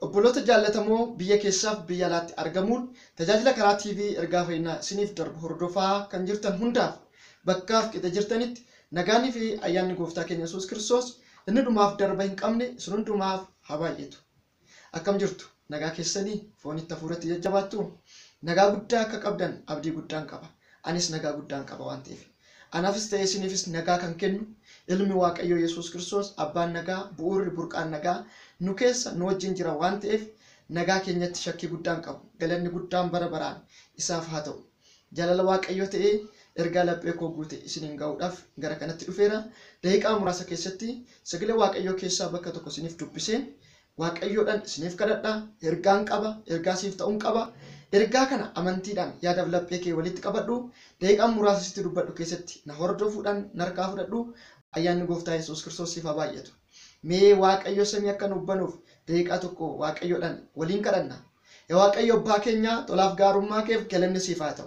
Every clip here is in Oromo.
Obboloota jaallatamoo biyya keessaaf biyya alaatti argamuun tajaajila karaa TV ergaa fayyinaa isiniif darbu hordofaa kan jirtan hundaaf bakkaaf qixa jirtanitti nagaanii fi ayyaanni gooftaa keenya Yesuus Kiristoos inni dhumaaf darba hin qabne isin hundumaaf haa baay'atu. Akkam jirtu nagaa keessanii foonitti hafuuratti jajjabaattu nagaa guddaa akka qabdan abdii guddaan qaba. Anis nagaa guddaan qaba waan ta'eef anaafis ta'ee isiniifis nagaa kan kennu ilmi Waaqayyoo Yesuus Kiristoos abbaan nagaa bu'uurri burqaan nagaa nu keessa nu wajjin jira waan ta'eef nagaa keenyatti shakkii guddaan qabu. Galanni guddaan bara baraan isaaf haa ta'u. Jaalala Waaqayyoo ta'ee ergaa laphee koo guute isiniin ga'uudhaaf gara kanatti dhufeera. Daqiiqaa muraasa keessatti sagalee Waaqayyoo keessaa bakka tokko isiniif dubbiseen Waaqayyoodhaan isiniif kadhadhaa. Ergaan qaba, ergaa siif ta'uun qaba. Ergaa kana amantiidhaan yaadaaf laphee kee walitti qabadhu. Daqiiqaa muraasa sitti dubbadhu keessatti na hordofuudhaan narkaa fudhadhu. Ayyaanni gooftaa Yesuus Kiristoos siif haa baay'atu. Mee Waaqayyo samii akka nu hubbanuuf daqiiqaa tokko Waaqayyoodhaan waliin kadhanna. Yaa Waaqayyo abbaa keenya tolaaf gaarummaa keef galanni siif haa ta'u.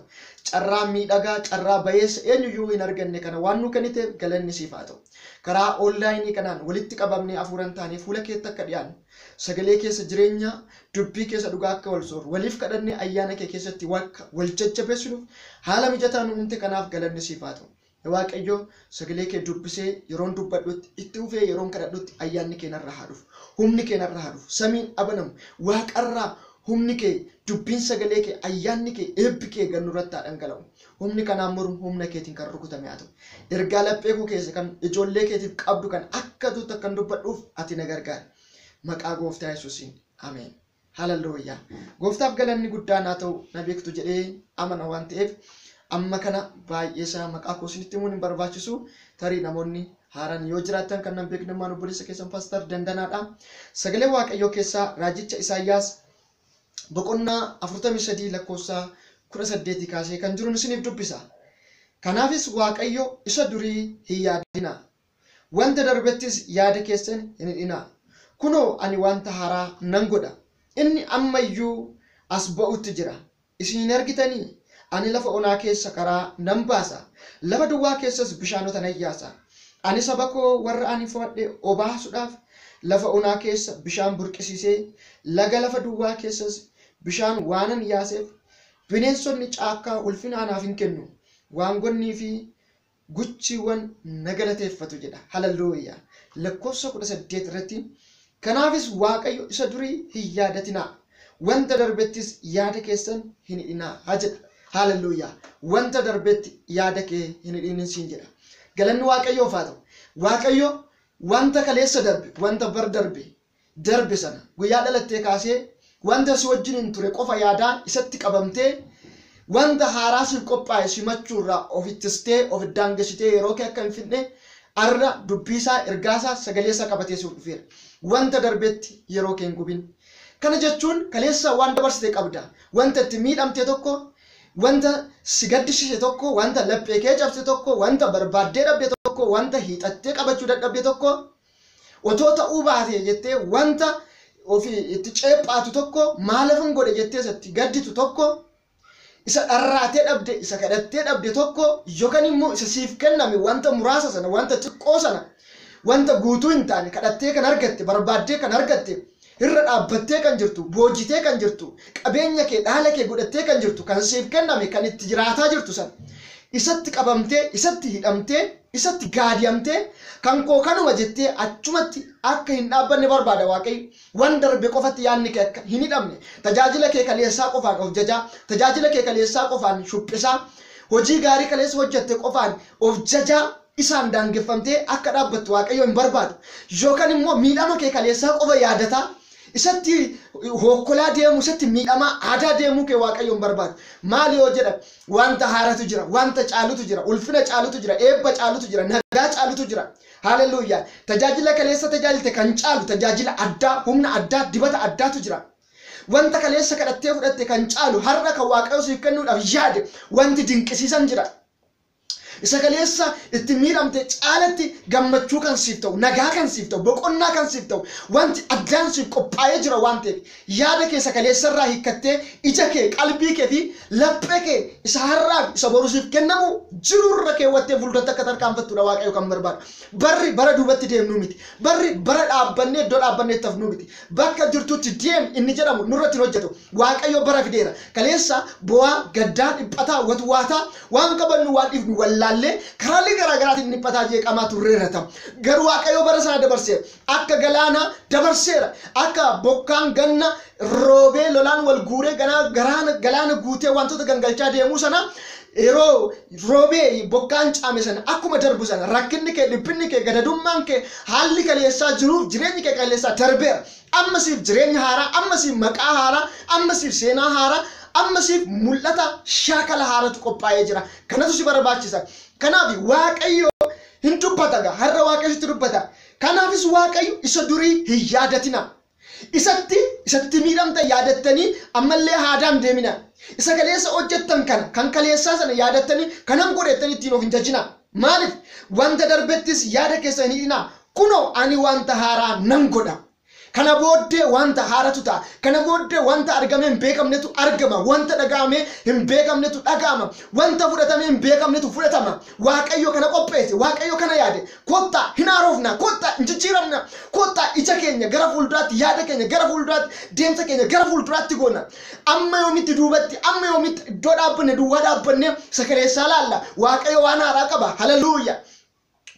Carraa miidhagaa, carraa bayeessa eenyuyyuu hin arganne kana waan nu kenniteef galanni siif haa ta'u. Karaa onlaayinii kanaan walitti qabamnee hafuuran taanee fuula keetti akka dhiyaannu sagalee keessa jireenya dubbii keessa dhugaa akka wal sooru waliif kadhannee ayyaana kee keessatti wal jajjabeessinuuf haala mijataa nu uumte kanaaf galanni siif haa ta'u. Waaqayyo sagalee kee dubbisee yeroon dubbadhutti itti ufee yeroon kadhadhutti ayyaanni kee narra haa dhufu. Humni kee narra haa dhufu. Samiin abanamu waaqarraa humni kee dubbiin sagalee kee ayyaanni kee eebbi kee gannurratti haa dhangala'u. Humni kanaan mormu humna keetiin kan rukutame haa ta'u. Ergaa laphee koo keessa kan ijoollee keetiif qabdu kan akka tuuta kan dubbadhuuf ati na gargaari. Maqaa gooftaa Yesuusiin ameen. Hallelujaa. Gooftaaf galanni guddaan haa ta'u na beektu jedhee amana waan ta'eef amma kana baay'eesaa maqaa koo isinitti himuun hin barbaachisu. Tarii namoonni haaraan yoo jiraatan kan nan beeknummaan obboleessa keessan Paaster Dandanaadha. Sagalee Waaqayyoo keessaa raajicha Isaayyaas boqonnaa 43 lakkoofsa 18 kaasee kan jiru isiniif dubbisa. Kanaafis Waaqayyo isa durii hin yaadina. Wanta darbettis yaada keessan hin hidhina. Kunoo ani wanta haaraa nan godha. Inni ammayyuu as ba'utti jira. Isin hin argitanii? Ani lafa onaa keessa karaa nan baasa. Lafa duwwaa keessas bishaanota nan yaasa. Ani saba koo warra ani fo'adhe obaasuudhaaf lafa onaa keessa bishaan burqisiisee laga lafa duwwaa keessas bishaan waanan yaaseef bineensonni caakkaa ulfina anaaf hin kennu. Waangonnii fi guchiiwwan na galateeffatu jedha. Hallelujaa. Lakkoofsa 18 irratti kanaafis Waaqayyo isa durii hin yaadatinaa. Wanta darbettis yaada keessan hin hidhinaa jedha. Hallelujah. Wanta darbetti yaada kee hin hidhinin siin jedha. Galanni Waaqayyoof haa ta'u. Waaqayyo wanta kaleessa darbe, wanta bar darbe sana guyyaa dhalattee kaasee wanta si wajjin hin ture qofa yaadaan isatti qabamtee wanta haaraa siif qophaa'e simachuurraa of ittistee of daangessitee yeroo kee akka hin fidne arra dubbiisaa ergaasaa sagaleessaa qabatee siif dhufeera. Wanta darbetti yeroo kee hin gubin. Kana jechuun kaleessa waan dabarsite qabda. Wanta itti miidhamte tokko wanta si gaddisiise tokko, wanta laphee kee cabse tokko, wanta barbaaddee dhabde tokko, wanta hiixattee qabachuu dadhabde tokko, otoo ta'uu baate jettee wanta ofii itti ceephaatu tokko, maalifin godhe jettee isatti gadditu tokko, isa dharraatee dhabde, isa kadhattee dhabde tokko, yookaan immoo isa siif kenname wanta muraasa sana, wanta xiqqoo sana, wanta guutuu hin taane kadhattee kan argatte, barbaaddee kan argatte, irra dhaabbattee kan jirtu, boojitee kan jirtu, qabeenya kee dhaala kee godhattee kan jirtu, kan siif kenname kan itti jiraataa jirtu san isatti qabamtee, isatti hidhamtee, isatti gaadiyamtee kan koo kanuma jettee achumatti akka hin dhaabbanne barbaada Waaqayyo. Waan darbe qofatti yaadni kee akka hin hidhamne, tajaajila kee kaleessaa qofaan of jajaa, tajaajila kee kaleessaa qofaan shuphisaa, hojii gaarii kaleessa hojjette qofaan of jajaa isaan daangeffamtee akka dhaabbattu Waaqayyo hin barbaadu. Yookaan immoo miidhama kee kaleessaa qofa yaadataa isatti hokkolaa deemu, isatti miidhamaa aadaa deemuu kee Waaqayyo hin barbaadu. Maali yoo jedhan wanta haaratu jira, wanta caalutu jira, ulfina caalutu jira, eebba caalutu jira, nagaa caalutu jira. Hallelujah. Tajaajila kaleessa tajaajilte kan caalu tajaajila addaa, humna addaa, dibata addaatu jira. Wanta kaleessa kadhattee fudhatte kan caalu har'a kan Waaqayyo siif kennuudhaaf yaade wanti dinqisiisan jira. isa kaleessa itti miidhamte caalatti gammachuu kan siif ta'u nagaa kan siif ta'u boqonnaa kan siif ta'u wanti addaan siif qophaa'ee jira waan ta'eef yaada keessa kaleessarraa hiikkattee ija kee qalbii kee fi laphee kee isa har'aa isa boru siif kennamu jirurra keewwattee fuulduratti akka tarkaanfattudha Waaqayyo kan barbaadu. Barri bara duubatti deemnuu miti. Barri bara dhaabbannee iddoo dhaabbannee tafnuu miti. Bakka jirtutti deem inni jedhamu nurratti hojjetu. Waaqayyo bara fideera. Kaleessa bu'aa gaddaa dhiphataa watwaataa waan qabannu waan dhiifnu wallaallee karaalee garaagaraatiin dhiphataa jeeqamaa turreerrata. Garuu Waaqayyo bara sana dabarseera. Akka galaana dabarseera. Akka bokkaan ganna roobee lolaan wal guuree galaana guutee wantoota gangalchaa deemuu sana yeroo roobee bokkaan caame sana akkuma darbu sana rakkinni kee dhiphinni kee gadadummaan kee haalli kaleessaa jiruuf jireenyi kee kaleessaa darbeera. Ammasiif jireenya haaraa, ammasiif maqaa haaraa, ammasiif seenaa haaraa, ammasiif mul'ata shaakala haaraatu qophaa'ee jira. Kanatu si barbaachisa. Kanaaf Waaqayyo hin dubbata gaa har'a Waaqayyo sitti dubbata. Kanaafis Waaqayyo isa durii hin yaadatina. Isatti miidhamta yaadattanii ammallee haadaan deemina. Isa kaleessa hojjettan kana kan kaleessaa sana yaadattanii kanan godhettanii ittiin of hin jajjina. Maaliif wanta darbettis yaada keessa hin hidhina. Kunoo ani wanta haaraa nan godha. Kana booddee wanta haaratu ta'a. Kana booddee wanta argamee hin beekamnetu argama. Wanta dhaga'amee hin beekamnetu dhaga'ama. Wanta fudhatamee hin beekamnetu fudhatama. Waaqayyo kana qopheesse. Waaqayyo kana yaade. Kottaa hin haarofna. Kottaa hin jijjiiramna. Kottaa ija keenya gara fuulduraatti, yaada keenya gara fuulduraatti, deemsa keenya gara fuulduraatti goona. Amma yoomitti duubatti, amma yoomitti iddoo dhaabbanne duwwaa dhaabbannee sakaleessaa laalla. Waaqayyo waan haaraa qaba. Haleluuyaa.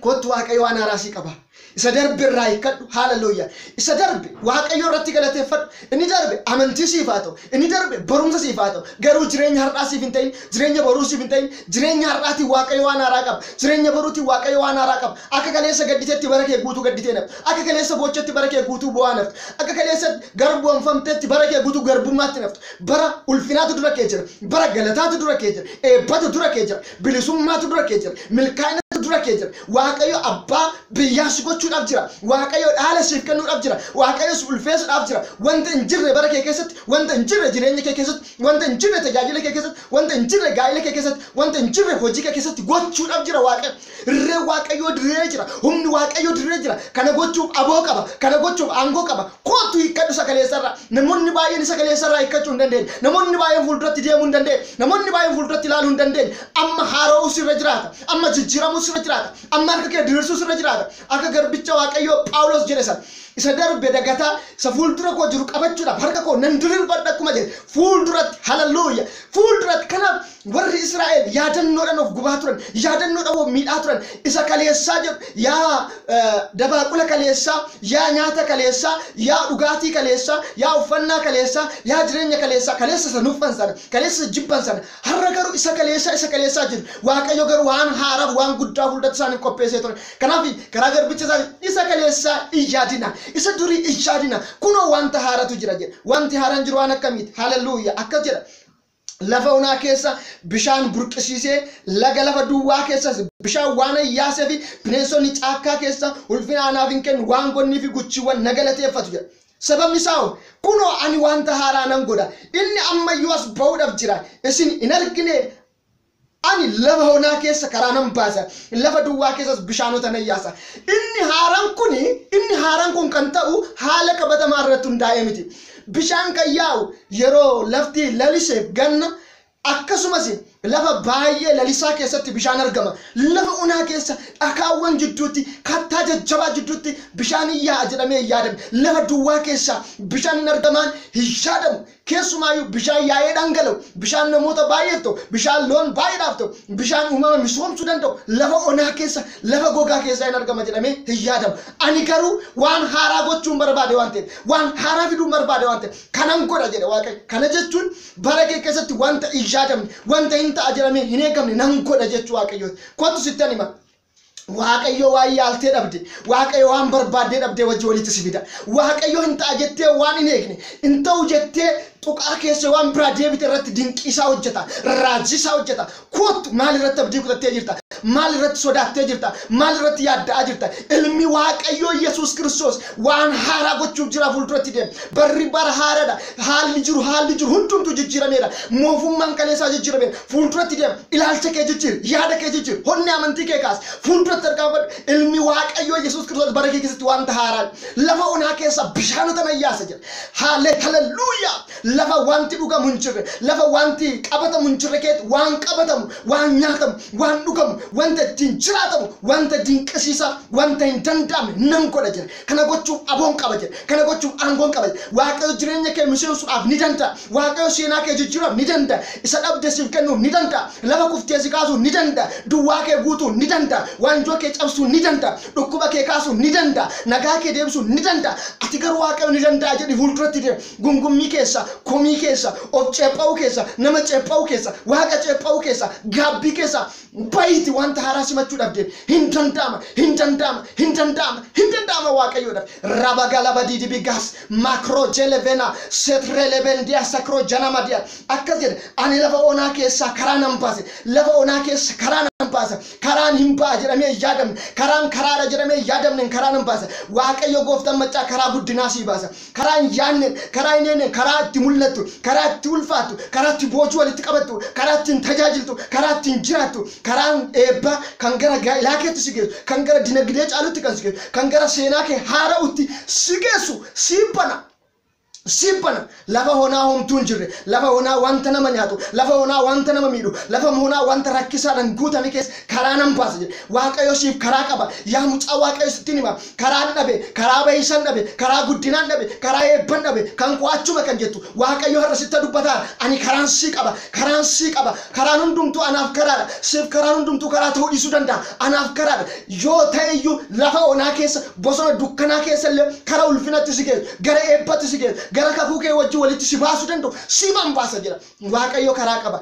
Kottu Waaqayyo waan haaraa sii qaba. Isa darbe irraa hiikkadhu. Haleluuyaa. Isa darbe Waaqayyo irratti galateeffadhu. Inni darbe amantii siif haa ta'u. Inni darbe barumsa siif haa ta'u. Garuu jireenya har'aa siif hin ta'in, jireenya boruu siif hin ta'in, jireenya har'aatti Waaqayyo waan haaraa qaba. Jireenya boruutti Waaqayyo waan haaraa qaba. Akka kaleessa gadditeetti bara kee guutuu gadditee naftu. Akka kaleessa boochetti bara kee guutuu bo'aa naftu. Akka kaleessa garboomfamteetti bara kee guutuu garbummaatti naftu. Bara ulfinaatu dura kee jira. Bara galataatu dura kee jira. Eebbatu dura kee jira. Bilisummaatu dura kee jira. Milkaa'ina dura kee jira. Waaqayyo abbaa biyyaa si gochuudhaaf jira. Waaqayyo dhaala siif kennuudhaaf jira. Waaqayyo si ulfeessuudhaaf jira. Wanta hin jirre bara kee keessatti, wanta hin jirre jireenya kee keessatti, wanta hin jirre tajaajila kee keessatti, wanta hin jirre gaa'ila kee keessatti, wanta hin jirre hojii kee keessatti gochuudhaaf jira Waaqayyo. Irree Waaqayyo dirree jira. Humni Waaqayyo dirree jira. Kana gochuuf aboo qaba. Kana gochuuf aangoo qaba. Kootu hiikkadhu sakaleessarraa. Namoonni baay'een sakaleessarraa hiikkachuu hin dandeenye. Namoonni baay'een fuulduratti deemuu hin dandeenye. Namoonni baay'een fuulduratti ilaaluu hin dandeenye. Amma haara'uu sirra jiraata. Amma jijjiiramuu sirra jiraata. Amma harka kee diriirsuu sirra jiraata. Akka garbicha Waaqayyo Phaawulos jedhe sana. Isa darbe dagataa isa fuuldura koo jiru qabachuudhaaf harka koo nan diriirbadha akkuma jedhe fuulduratti. Haleluuyaa. Fuulduratti kanaaf warri Israa'el yaadannoodhaan of gubaa turan, yaadannoodhaan of miidhaa turan. Isa kaleessaa jedhu yaa dabaaqula kaleessaa, yaa nyaata kaleessaa, yaa dhugaatii kaleessaa, yaa uffannaa kaleessaa, yaa jireenya kaleessaa, kaleessa isa nuffan sana, kaleessa jibban sana. Har'a garuu isa kaleessaa jiru. Waaqayyo garuu waan haaraaf waan guddaa fuuldratti isaaniif qopheessee ture. Kanaaf karaa garbicha isaanii isa kaleessaa hin yaadina. Isa durii hin yaadina. Kunoo wanta haaratu jira jedha. Wanti haaraan jiru waan akkamiiti? Haleluuyaa. Akkas jedha. Lafa onaa keessa bishaan burqisiisee laga lafa duwwaa keessa bishaan waan ayyaasee fi bineensonni caakkaa keessa ulfina anaaf hin kennu waan gonnii fi guchiiwwan na galateeffatu jedha. Sababni isaa kunoo ani wanta haaraa nan godha. Inni ammayyuu as ba'uudhaaf jira. Isin hin argine. Ani lafa onaa keessa karaa nan baasa. Lafa duwwaa keessas bishaanota nan yaasa. Inni haaraan kun kan ta'u haala qabatamaa irratti hundaa'ee miti. Bishaan kan yaa'u yeroo lafti laliseef ganna akkasumas lafa baay'ee lalisaa keessatti bishaan argama. Lafa onaa keessa dhakaawwan jidduutti kattaa jajjabaa jidduutti bishaan yaa'a jedhamee hin yaadamu. Lafa duwwaa keessa bishaan hin argamaan hin yaadamu. Keessumaayyuu bishaan yaa'ee dhangala'u. Bishaan namoota baay'eef ta'u, bishaan loon baay'eedhaaf ta'u, bishaan uumama misoomsuu danda'u lafa onaa keessa, lafa gogaa keessa hin argama jedhamee hin yaadamu. Ani garuu waan haaraa gochuun barbaade waan ta'eef, waan haaraa fiduun barbaade waan ta'eef kanan godha jedhe Waaqayyo. Kana jechuun bara kee keessatti wanta hin yaadamne, wanta hin ta'a jedhamee hin eegamne nan godha jechuu Waaqayyooti. Kottu sittan hima. Waaqayyo waan yaaltee dhabde, Waaqayyo waan barbaaddee dhabde wajji walitti si fida. Waaqayyo hin ta'a jettee waan hin eegne, hin ta'u jettee suqaa keessa waan biraa deebite irratti dinqiisaa hojjeta raajisaa hojjeta kootu maal irratti abdii kutattee jirta maal irratti sodaattee jirta maal irratti yaadda'aa jirta ilmi waaqayyoo Yesuus Kiristoos waan haaraa gochuuf jira fuulduratti deema barri bara haaraadha haalli jiru hundumtu jijjiirameera moofummaan kaleessaa jijjiirameera fuulduratti deema ilaalcha kee jijjiir yaada kee jijjiir honni amantii kee kaas fuulduratti argaafadhu ilmi waaqayyoo Yesuus Kiristoos bara kee keessatti waan haaraan lafa onaa keessa bishaanota nayyaasa jira haleluuyaa lafa wanti dhugamu hin jirre lafa wanti qabatamu hin jirre keetti waan qabatamu waan nyaatamu waan dhugamu wanta ittiin jiraatamu wanta dinqisiisaa wanta hin danda'amne nan godha jira kana gochuuf aboon qaba jira kana gochuuf aangoon qaba jira waaqayyo jireenya kee miseensuudhaaf ni danda'a waaqayyo seenaa kee jijjiiruuf ni danda'a isa dhabde siif kennuuf ni danda'a lafa kuftee si kaasuuf ni danda'a duwwaa kee guutuuf ni danda'a waanjoo kee cabsuuf ni danda'a dhukkuba kee kaasuuf ni danda'a nagaa kee deebisuuf ni danda'a ati garuu waaqayyo ni danda'a jedhi fuulduratti deema gungummii keessa komii keessa of ceepha'uu keessa nama ceepha'uu keessa waaqa ceepha'uu keessa gaabbii keessa baay'iti wanta haaraa simachuudhaaf deema hin danda'ama waaqayyoodhaaf rabagalaba didibigaas makro jelevena setrelebendiya sakro janamadia akkas jedhe ani lafa onaa keessa karaa nan baase lafa onaa keessa karaa nan baase karaan hin baa jedhamee yaadamne karaan karaadha jedhamee yaadamne karaa nan baase waaqayyo gooftaan maccaa karaa guddinaa sii baasa karaan yaanne karaa inni karaa itti mul'attu karaa itti ulfaattu karaa itti boojuu walitti qabattu karaa itti tajaajiltu karaa itti jiraattu karaan eebba kan gara gaa'ilaa keetti si geessu kan gara dinagdee caalutti kan si geessu kan gara seenaa kee haara'utti si geessu Simpana lafa honaa homtuun jirre lafa honaa wanta nama nyaatu lafa honaa wanta nama miidhu lafa honaa wanta rakkisaadhaan guutame keessa karaa nan baasa jedhe waaqayyo siif karaa qaba yaa mucaa waaqayyo sitti hima karaan dhabe karaa baay'isan dhabe karaa guddinaan dhabe karaa eebban dhabe kan qo'achuma kan jettu waaqayyo har'a sitti dubbataa ani karaan sii qaba karaan hundumtuu anaaf karaadha siif karaan hundumtuu karaa ta'uu dhiisuu danda'a anaaf karaadha yoo ta'e iyyuu lafa honaa keessa bosona dukkanaa keessa illee karaa ulfinatti si geessu gara eebbatti si geessu gara kakuu kee wajji walitti si baasuu danda'u si baasa jira waaqayyo karaa qaba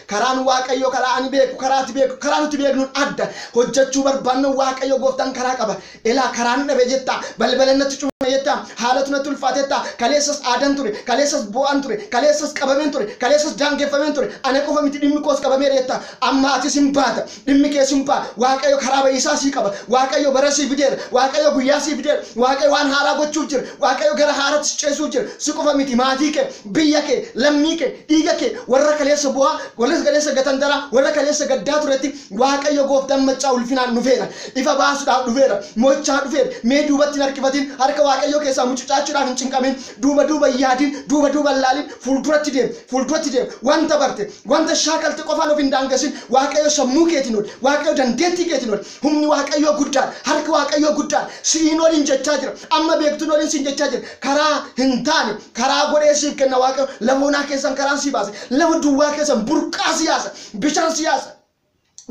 karaan waaqayyo karaa ani beeku karaati beeku karaa nuti beeknuun adda hojjechuu barbaannu waaqayyo gooftaan karaa qaba elaa karaan dhabe jetta balbalannatti cuma jetta haalatu natti ulfaatetta kaleessas aadan ture kaleessas bo'an ture kaleessas qabameen ture kaleessas daangeffameen ture ana qofa miti dhimmi koos qabameera jetta amma ati sin baata dhimmi kee sin baa waaqayyo karaa ba'isaa si qaba waaqayyo bara si fideera waaqayyo guyyaa si fideera waaqayyo waan haaraa gochuuf jira waaqayyo gara haaratti ceesuu jira si qofa miti maatii kee biyya kee lammii kee dhiiga kee warra kaleessa bu'aa warra kaleessa gatandara warra kaleessa gaddaa turetti waaqayyo gooftaan maccaa ulfinaan dhufeera ifa baasuudhaaf dhufeera mo'ichaa dhufeera mee duubatti hin harkifatin harka waaqayyo keessaa mucucaachuudhaaf hin cinqamin duuba yaadin duuba laalin fuulduratti deem wanta barte wanta shaakalti qofaan of hin daangasin waaqayyo sammuu keetiin ol waaqayyo dandeettii keetiin ol humni waaqayyo guddaan harki waaqayyo guddaan siin ol hin jechaa jira amma beektuun ol hin jechaa jira karaa hin taane karaa godhee siif kenna waaqayyo lafa onaa keessan karaan si baase lafa duwwaa keessan burqaa siyaasa bishaan siyaasa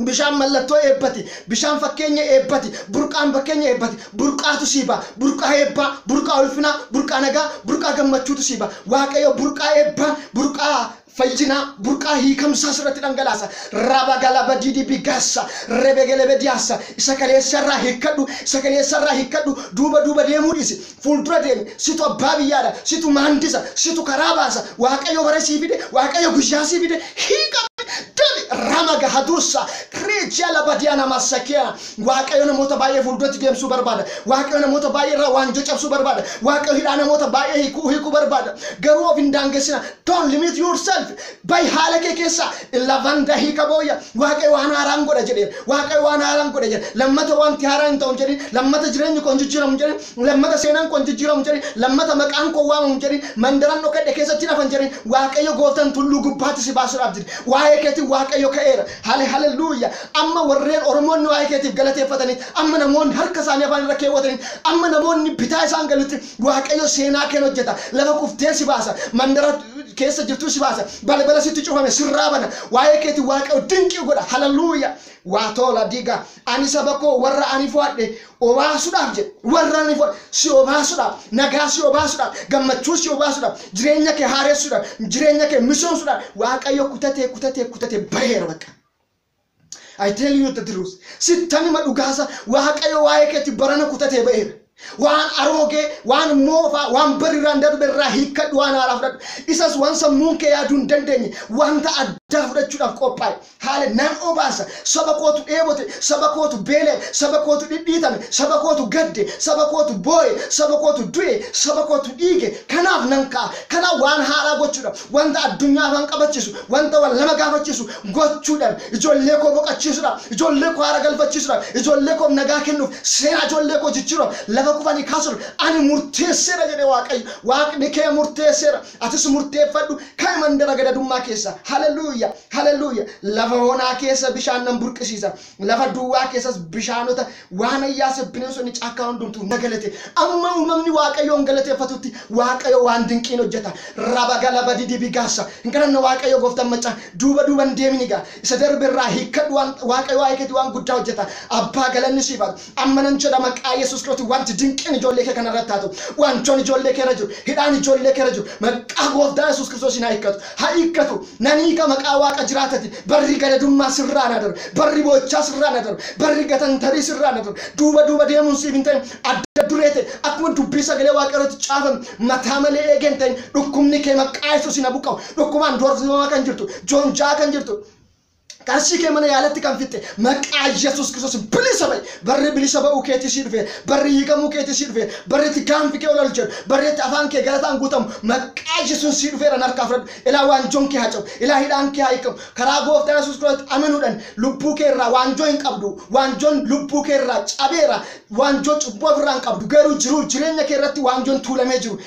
bishaan mallattoo eebbati bishaan fakkeenya eebbati burqaan fakkeenya eebbati burqaatu siiba burqaa eebbaa burqaa ulfinaa burqaa nagaa burqaa gammachuutu siiba waaqayyo burqaa eebbaa burqaa fayyina burqaa hiikamsaa sirratti dhangalaasa raba galaba didi bigassa rebegelebe diassa isa kaleessarraa hikkadhu duuba deemuu dhiisi fuuldura deemi situ abbaa biyyaadha situ maandisa situ karaa baasa waaqayyo bara sii fide waaqayyo guyyaa sii fide hiikame ramaga hadusa kricha la badiana masakia waaqayyo namoota baay'ee fuulduratti deemsuu barbaada waaqayyo namoota baay'ee irraa waanjoo cabsuu barbaada waaqayyo hidhaa namoota baay'ee hiikuu barbaada garuu of hin daangesina don't limit yourself by haala kee keessa lavanda hiikabooya waaqayyo waan haaraan godha jedhe lammata wanti haaraan ta'u jedhe lammata jireenyi koon jijjiiramu jedhe lammata seenaan koon jijjiiramu jedhe lammata maqaan koon waamamu jedhe mandaran dhokadhe keessatti nafan jedhe waaqayyo gooftaan tulluu gubbaatti si baasuudhaaf jedhe waa'ee keetii waaqayyo ka'eera haleluuyaa amma warreen oromoonni waa'ee keetiif galateeffatanii amma namoonni harka isaanii afaan irra keewwatanii amma namoonni bitaa isaan galutti waaqayyo seenaa keen hojjeta lafa kuftee si baasa mandara keessa jirtu si baasa balbala sitti cufame sirraa bana waa'ee keetii waaqayyo dinqii godha haleluuyaa waa tola diga ani sabako warra ani fuadhe obaasuudhaaf jedhe warra ani fuadhe si obaasuudhaaf nagaa si obaasuudhaaf gammachuu si obaasuudhaaf jireenya kee haaressuudhaaf jireenya kee misoomsuudhaaf waaqayyo kutatee baheera bakka I tell you the truth sittani madugasa waaqayyo waa'ee keetii barana kutatee baheera waan arooge waan moofa waan bariiraan darberraa hiikkadhu waan haaraa fudhadhu isas waan sammuun kee yaaduu hin dandeenye wanta addaa fudhachuudhaaf qophaa'e haala nan obaasa saba kootu dheebote saba kootu beele saba kootu dhidhiitame saba kootu gadde saba kootu booye saba kootu du'e saba kootu dhiige kanaaf nan ka'a kanaaf waan haaraa gochuudhaaf wanta addunyaa afaan qabachiisu wanta wal lama gaafachiisu gochuudhaaf ijoollee koo boqachiisuudhaaf ijoollee koo haara galfachiisuudhaaf ijoollee koo nagaa kennuuf seenaa ijoollee koo jijjiiruudhaaf lafa kufani kaasur ani murteessera jedhe waaqayyo waaqni kee murteessera atis murteeffadhu kay mandara gadadummaa keessa haleluuya lafa honaa keessa bishaan nan burqisiisa lafa duwwaa keessas bishaanota waan ayyaase bineensonni caakkaa hundumtuu nagalate amma uumamni waaqayyoon galateeffatutti waaqayyo waan dinqiin hojjeta raba galaba didibigaasa hinkaranna waaqayyo gooftan macaa duuban deeminigaa isa darberraa hiikkadhu waaqayyo hiikati waan guddaa hojjeta abbaa galanni siifatu amma nan jedha maqaa Yesuus Kiristoos wanti dinqiin ijoollee kee kana irratti taatu wantoonni ijoollee kee irra jiru hidhaan ijoollee kee irra jiru maqaa gooftaa Yesuus Kiristoos haa hiikkatu naniika maqaa waaqa jiraatati barri gadadummaa sirraa na darbe barri boochaa sirraa na darbe barri gatantarii sirraa na darbe duuba deemuun siif hin ta'in adda dureete akkuma dubbii sagalee waaqa irratti caafame mataa malee eegeen ta'in dhukkubni kee maqaa Yesuus hin buqqa'u dhukkumaan doorsifamaa kan jirtu joonjaa kan jirtu Kasi ke mana yalatti kan fitte maqaa Yesuus Kiristoos bilisa bay barri bilisa ba ukeeti sirfe barri hiikamu ukeeti sirfe barri ti gaanfi kee olol jedhu barri ti afaan kee galataan guutamu maqaa Yesuus sirfe ran harkaa fudhadhu ilaa waanjoon kee haa cabu ilaa hidhaan kee haa hiikamu karaa gooftaa Yesuus Kiristoos amanuudhaan lubbuu kee irraa waanjoo hin qabdu waanjoon lubbuu kee irraa cabeera waanjoo cubbuu ofirraa hin qabdu garuu jireenya kee irratti waanjoon tuulamee jiru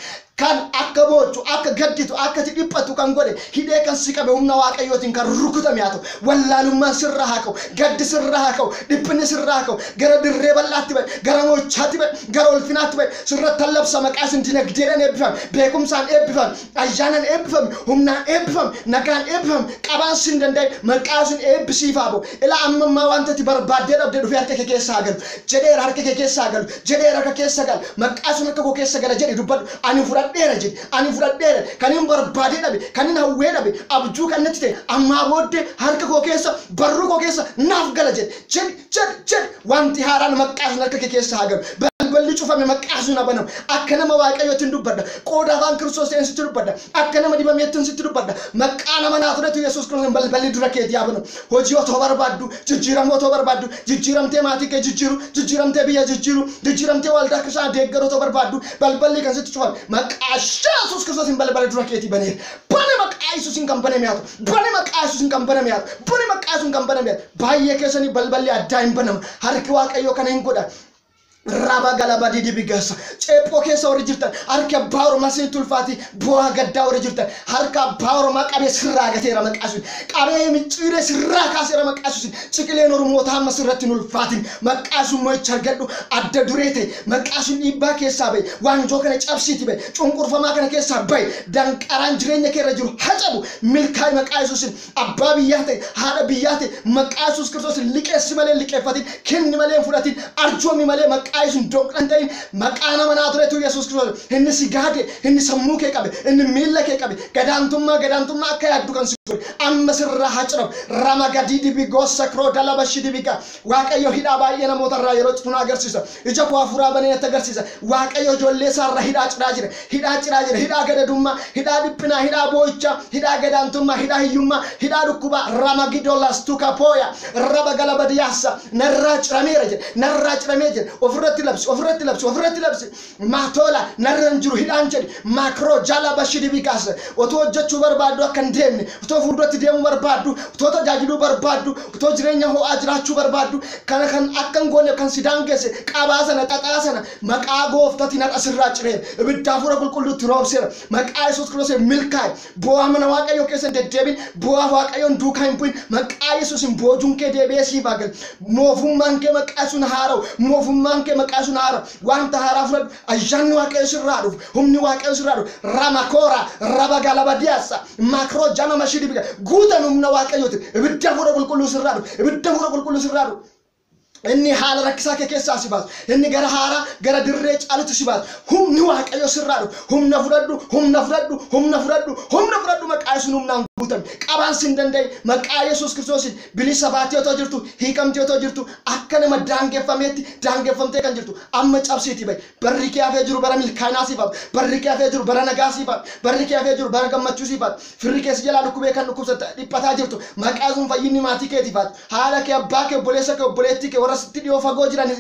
kan akka bochu akka gadditu akka tidhiphatu kan godhe hidhee kan si qabe humna waaqayyootiin kan rukutame haa ta'u wallaalummaan sirraa haa ka'u gaddi sirraa haa ka'u dhiphinni sirraa haa ka'u gara dirree bal'aatti bahe gara mochaatti bahe gara ulfinaatti bahe sirratti labsa maqaa isin dinagdeedhaan eebbifame beekumsaan eebbifame ayyaanan eebbifame humnaan eebbifame nagaan eebbifame qabaan sin danda'e maqaa isin eebbisiifaa bo'u ilaa ammammaa wanta ati barbaaddee dhabdee dhufee harka kee keessa haa galu jedheera harka kee keessa haa galu jedheera harka keessa galu maqaa isin harka koo keessa gala jedhe dubbadhu ani fudhadheera jedhe ani fudhadheera kan hin barbaadee dhabe kan hin hawwee dhabe abjuu kan natti ta'e ammaa booddee harka koo keessa barruu koo keessa naaf gala jedhe wanti haaraan maqaa isin harka kee keessa haa galu balballi cufame maqaa isin abanam akka nama waaqayyootiin dubbadha qooda afaan Kiristoos ta'een sitti dubbadha akka nama dibameettiin sitti dubbadha maqaa nama naafretu Yesuus Kiristoos balballi dura keetii abanam hojii otoo barbaaddu jijjiiramuu otoo barbaaddu jijjiiramtee maatii kee jijjiiru jijjiiramtee biyya jijjiiru jijjiiramtee waldaa Kiristaanaa deeggaruu otoo barbaaddu balballi kan sitti cufame maqaa Yesuus Kiristoos balballi dura keetii baneera bane maqaa Yesuus kan baname haa ta'u bane maqaa Yesuus kan baname haa ta'u bane maqaa Yesuus kan baname baay'ee keessanii balballi addaa hin banama harki waaqayyoo kana hin godha Raba galaba di bigasa cepo keessa warri jirtan harka baawro masin tulfaati bu'aa gaddaa warri jirtan harka baawro maqabe sirraa gateera maqaasun qabee micciire sirraa kaaseera maqaasun ciqileen oromoota hamma sirratti nulfaatin maqaasun mo'icha argadhu adda dureete maqaasun dhiibbaa keessaa bahe waanjoo kana cabsiiti bahe cunqurfamaa kana keessaa bahe danqaraan jireenya keerra jiru hacabu milkaa'e maqaa Yesuusin abbaa biyyaa ta'e haadha biyyaa ta'e maqaa Yesuus Kiristoos liqeessi malee liqeeffatin kenni malee fudhatin arjoomi malee Aisun dokran ta'in maqaa nama naaturetu Yesuus Kiristoos inni si gaade inni sammuu kee qabe inni miilla kee qabe gadaantummaa akka yaaddu kan si godhe amma sirraa hacirab rama gadii dibi gosa kroo dalaba shidibiga waaqayyo hidhaa baay'ee namoota irraa yeroo cituna agarsiisa ija koo hafuuraa baneetti agarsiisa waaqayyo ijoollee isaarra hidhaa ciraa jira hidhaa gadadummaa hidhaa dhiphinaa hidhaa boo'ichaa hidhaa gadaantummaa hidhaa hiyyummaa hidhaa dhukkubaa rama gidolas tukapooya raba galaba diyaasa narraa ciramee jira ofirratti labsi matola narran jiru hidhaan jedhi makro jala bashidi bikas otoo hojjechuu barbaaddu akka hin deemne otoo fuulduratti deemuu barbaaddu otoo tajaajiluu barbaaddu otoo jireenya ho'aa jiraachuu barbaaddu kana kan akka hin goone kan si daangesse qabaa sana xaxaa sana maqaa gooftaatiin har'a sirraa cireera ibidda hafuura qulqulluutti roobseera maqaa Yesuus Kiristoos milkaa'e bu'aa mana waaqayyoo keessa hin deddeebiin bu'aa waaqayyoon duukaa hin bu'in maqaa Yesuusin boojuun kee deebi'ee siif haa galu moofummaan kee maqaa sun haara'u moofummaan kee maqaa sun haara wanta haara fudhadhu ayyaanni waaqayyo sirraa dhufu humni waaqayyo sirraa dhufu ramakora raba galaba diyaasa makro jama mashidi biga guutan humna waaqayyooti ibidda hafuura qulqulluu sirraa dhufu inni haala rakkisaa kee keessaa si baasu inni gara haara gara dirree caalutti si baasu humni waaqayyo sirraa dhufu humna fudhadhu maqaa sun humnaan qabaan sin danda'e maqaa Yesuus Kiristoosin bilisa baatee otoo jirtu hiikamtee otoo jirtu akka nama daangeffamtee kan jirtu amma cabsiiti ba'i barri kee hafee jiru bara milkaa'inaa siifaaf barri kee hafee jiru bara nagaa siifaaf barri kee hafee jiru bara gammachuu siifaaf firri kee si jalaa dhukkubee kan dhukkubsatte dhiphataa jirtu maqaa sun fayyinni maatii keetiifaat haala kee abbaa kee obboleessa kee obboleettii kee warra sitti dhiyoo fagoo jiran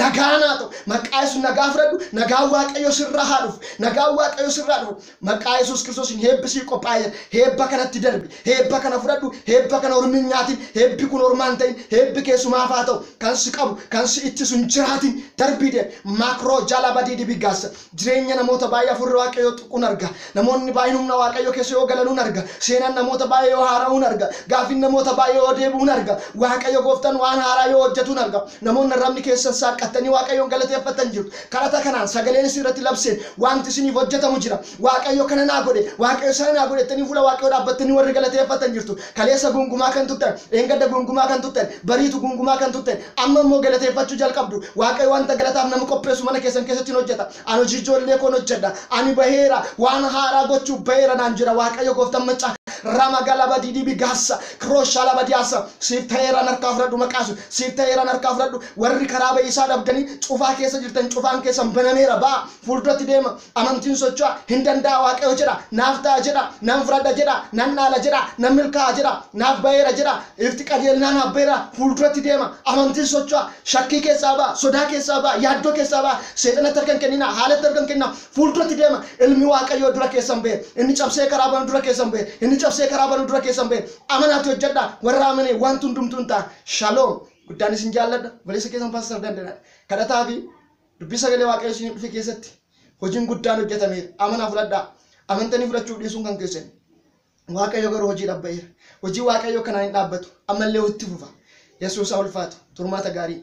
nagaa naa ta'u maqaa Yesuus nagaa fudhadhu nagaa Waaqayyo sirraa haa dhufu nagaa Waaqayyo sirraa dhufu maqaa Yesuus Kiristoosin heebbisii qophaa'e heebba kanatti darbi heebba kana fudhadhu heebba kana ormiin nyaatin heebbi kun ormaan ta'in heebbi keessumaaf haa ta'u kan si qabu kan si ittisu hin jiraatin darbii de makroo jala badii dibigaassa jireenya namoota baay'ee afurri Waaqayyo tuquun arga namoonni baay'een humna Waaqayyo keessa yoo galanuun arga seenaan namoota baay'ee yoo haara'uun arga gaafin namoota baay'ee yoo deebi'uun arga Waaqayyo gooftaan waan haaraa yoo hojjetuun arga namoonni rabni keessa saaqattanii Waaqayyoon galateeffatan jiru karata kanaan sagaleen isirratti labseen wanti isiniif hojjetamu jira Waaqayyo kana naa godhe Waaqayyo sana naa godhettanii fuula Waaqayyo dhaabbattanii warri galateeffatan jirtu kaleessa gungumaa kan tuttan eengadda gungumaa kan tuttan bariitu gungumaa kan tuttan amma immoo galateeffachuu jalqabdu Waaqayyo wanta galataaf nama qopheessu mana keessan keessatti hojjeta ani hojii ijoollee koon hojjedha ani baheera waan haaraa gochuu baheera naan jira Waaqayyo gooftaan macaa rama galaba didi bigassa krosha laba diasa sifteera narkaafradhu maqaasu sifteera narkaafradhu warri karaa ba'isaa dhabdanii cufaa keessa jirtan cufaan keessan banameera baa fuulduratti deema amantiin socho'a hin danda'a Waaqayyo jedha naaf ta'a jedha nan fudhadha jedha nan dhaala jedha nan milkaa'a jedha naaf baheera jedha ifti qajeelinaan naaf baheera fuulduratti deema amantiin socho'a shakkii keessaa baa sodaa keessaa baa yaaddoo keessaa baa seexanatti harkan kennina haalatti harkan kennina fuulduratti deema ilmi Waaqayyo dura keessan bahe inni cabsee karaa banu dura keessan bahe inni cabsee karaa banu dura keessan bahe amanaatu hojjedha warra amane wantu hundumtuun ta'a shalom guddaan isin jaalladha waliisa keessan paastar danda'aa kadhataa fi dubbii sagalee Waaqayyo isin dhufe keessatti hojiin guddaan hojjetameera amanaa fudhadhaa amantanii fudhachuu dhiisuun kan keessan Waaqayyo garuu hojii dhabbaa'eera hojii Waaqayyo kanaan hin dhaabbatu ammallee itti fufa Yesuus haa ulfaatu turmaata gaarii